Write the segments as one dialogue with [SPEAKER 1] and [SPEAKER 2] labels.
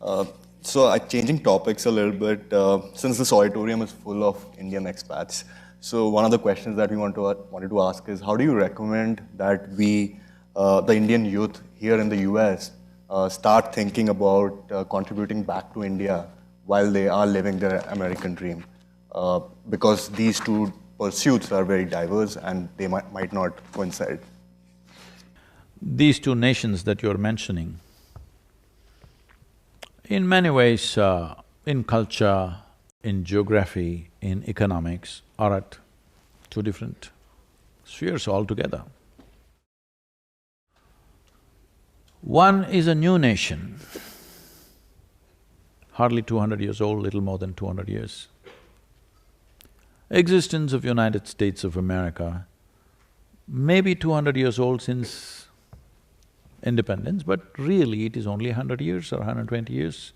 [SPEAKER 1] Uh, Changing topics a little bit, since this auditorium is full of Indian expats, so one of the questions that we wanted to ask is, how do you recommend that the Indian youth here in the US, start thinking about contributing back to India while they are living their American dream? Because these two pursuits are very diverse and they might not coincide.
[SPEAKER 2] These two nations that you're mentioning, in many ways, in culture, in geography, in economics, are at two different spheres altogether. One is a new nation, hardly 200 years old, little more than 200 years. Existence of United States of America, maybe 200 years old since independence, but really it is only 100 years or 120 years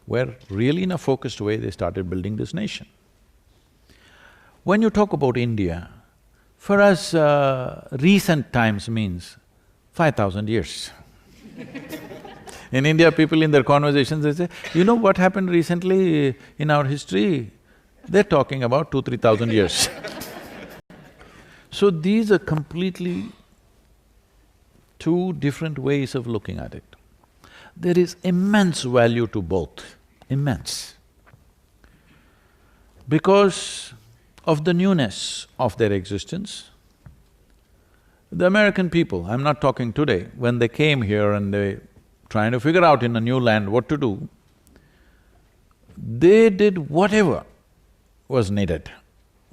[SPEAKER 2] where really in a focused way they started building this nation. When you talk about India, for us, recent times means 5,000 years. In India, people in their conversations, they say, you know what happened recently in our history? They're talking about 2,000–3,000 years. So these are completely two different ways of looking at it. There is immense value to both, immense. Because of the newness of their existence, the American people, I'm not talking today, when they came here and they trying to figure out in a new land what to do, they did whatever was needed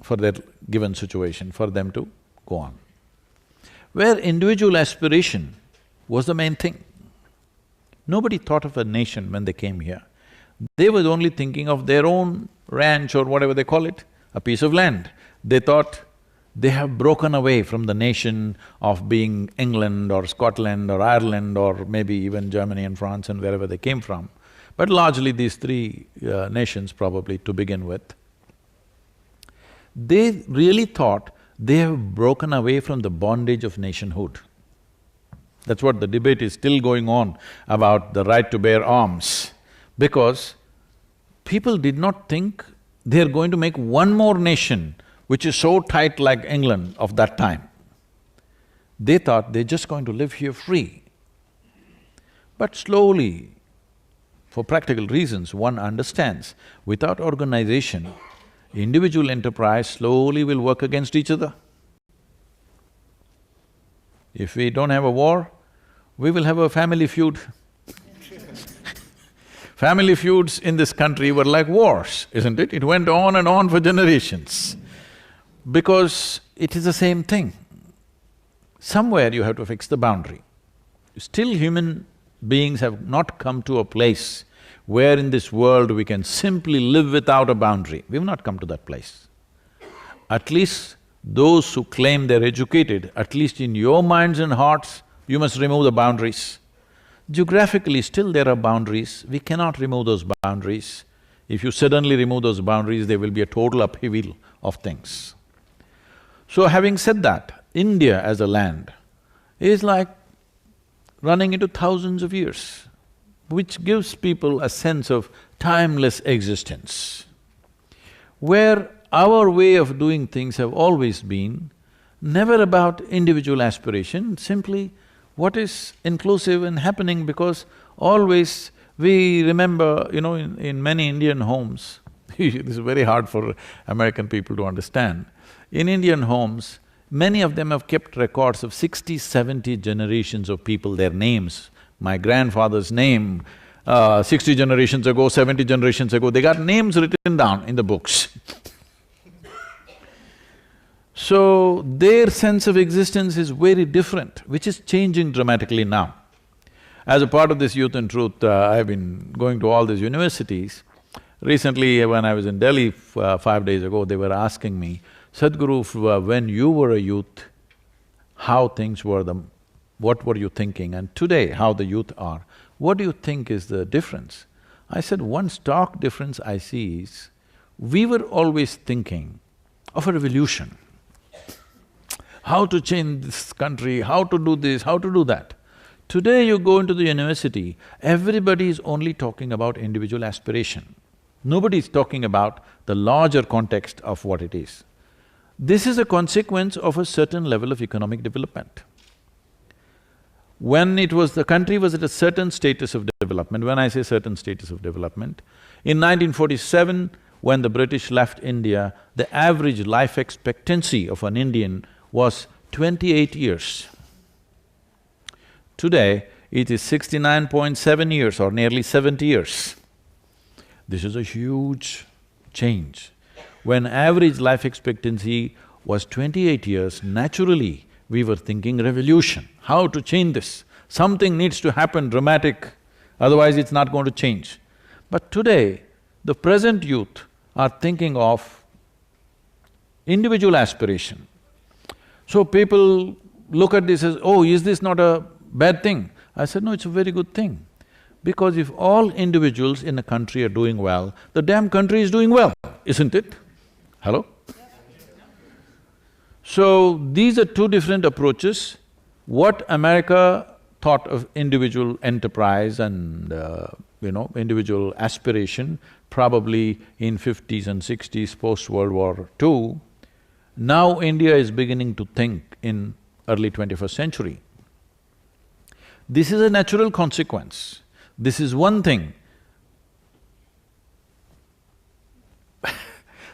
[SPEAKER 2] for their given situation, for them to go on. Where individual aspiration was the main thing. Nobody thought of a nation when they came here. They were only thinking of their own ranch or whatever they call it, a piece of land. They thought they have broken away from the nation of being England or Scotland or Ireland or maybe even Germany and France and wherever they came from. But largely these three nations probably to begin with. They really thought they have broken away from the bondage of nationhood. That's what the debate is still going on about the right to bear arms, because people did not think they're going to make one more nation which is so tight like England of that time. They thought they're just going to live here free. But slowly, for practical reasons, one understands, without organization, individual enterprise slowly will work against each other. If we don't have a war, we will have a family feud. Family feuds in this country were like wars, isn't it? It went on and on for generations. Because it is the same thing. Somewhere you have to fix the boundary. Still human beings have not come to a place where in this world we can simply live without a boundary. We've not come to that place. At least those who claim they're educated, at least in your minds and hearts, you must remove the boundaries. Geographically, still there are boundaries, we cannot remove those boundaries. If you suddenly remove those boundaries, there will be a total upheaval of things. So having said that, India as a land is like running into thousands of years, which gives people a sense of timeless existence, where our way of doing things have always been never about individual aspiration, simply what is inclusive and happening, because always we remember, in many Indian homes, this is very hard for American people to understand. In Indian homes, many of them have kept records of 60, 70 generations of people, their names. My grandfather's name, 60 generations ago, 70 generations ago, they got names written down in the books. So, their sense of existence is very different, which is changing dramatically now. As a part of this Youth and Truth, I've been going to all these universities. Recently, when I was in Delhi 5 days ago, they were asking me, Sadhguru, when you were a youth, how things were, what were you thinking, and today, how the youth are, what do you think is the difference? I said, one stark difference I see is, we were always thinking of a revolution. How to change this country, how to do this, how to do that. Today you go into the university, everybody is only talking about individual aspiration. Nobody is talking about the larger context of what it is. This is a consequence of a certain level of economic development. When the country was at a certain status of development, when I say certain status of development, in 1947, when the British left India, the average life expectancy of an Indian was 28 years. Today, it is 69.7 years or nearly 70 years. This is a huge change. When average life expectancy was 28 years, naturally, we were thinking revolution, how to change this? Something needs to happen dramatic, otherwise it's not going to change. But today, the present youth are thinking of individual aspiration. So people look at this as, oh, is this not a bad thing? I said, no, it's a very good thing. Because if all individuals in a country are doing well, the damn country is doing well, isn't it? Hello? So, these are two different approaches. What America thought of individual enterprise and, individual aspiration, probably in 50s and 60s, post-World War II, now India is beginning to think in early 21st century. This is a natural consequence. This is one thing.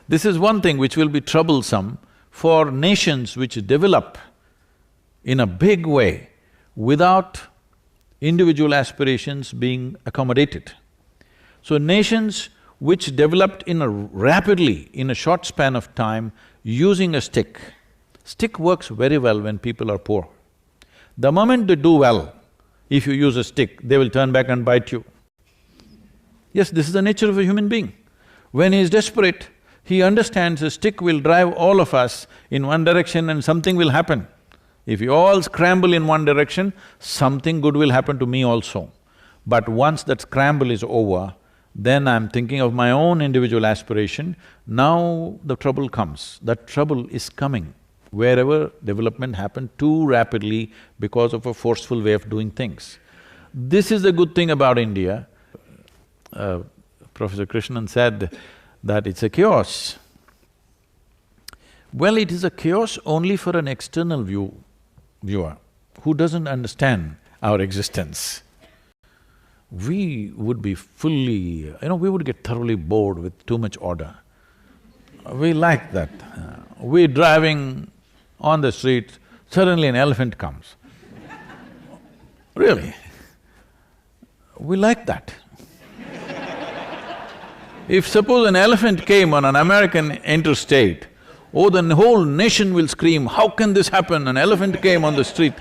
[SPEAKER 2] This is one thing which will be troublesome for nations which develop in a big way without individual aspirations being accommodated. So nations which developed rapidly, in a short span of time, using a stick. Stick works very well when people are poor. The moment they do well, if you use a stick, they will turn back and bite you. Yes, this is the nature of a human being. When he is desperate, he understands a stick will drive all of us in one direction and something will happen. If you all scramble in one direction, something good will happen to me also. But once that scramble is over, then I'm thinking of my own individual aspiration. Now the trouble comes. That trouble is coming wherever development happened too rapidly because of a forceful way of doing things. This is the good thing about India. Professor Krishnan said that it's a chaos. Well, it is a chaos only for an external viewer who doesn't understand our existence. We would be we would get thoroughly bored with too much order. We like that. We're driving on the street, suddenly an elephant comes. Really, we like that. If suppose an elephant came on an American interstate, oh, the whole nation will scream, how can this happen? An elephant came on the street.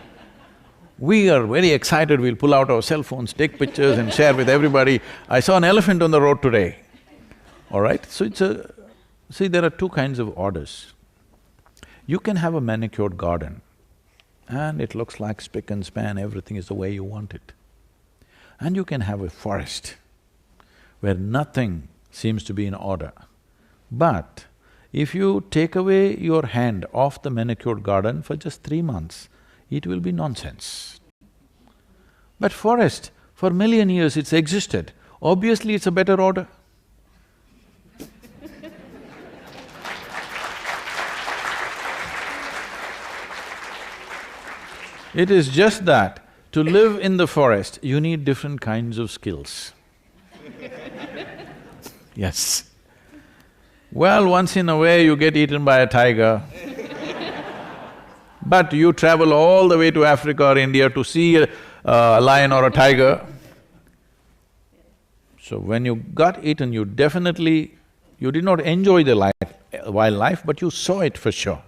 [SPEAKER 2] We are very excited, we'll pull out our cell phones, take pictures and share with everybody. I saw an elephant on the road today, all right? So see, there are two kinds of orders. You can have a manicured garden and it looks like spick and span, everything is the way you want it. And you can have a forest where nothing seems to be in order. But if you take away your hand off the manicured garden for just 3 months, it will be nonsense. But forest, for a million years it's existed, obviously it's a better order. It is just that to live in the forest, you need different kinds of skills. Yes. Well, once in a way you get eaten by a tiger, but you travel all the way to Africa or India to see a lion or a tiger. So when you got eaten, you did not enjoy the wildlife, but you saw it for sure.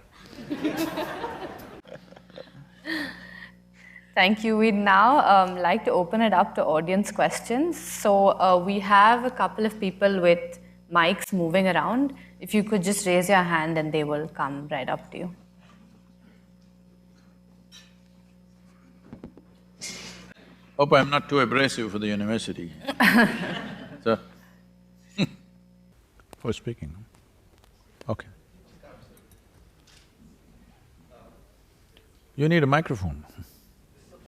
[SPEAKER 3] Thank you. We'd now like to open it up to audience questions. So we have a couple of people with mics moving around. If you could just raise your hand and they will come right up to you.
[SPEAKER 2] Hope I'm not too abrasive for the university. So, for speaking. Okay. You need a microphone.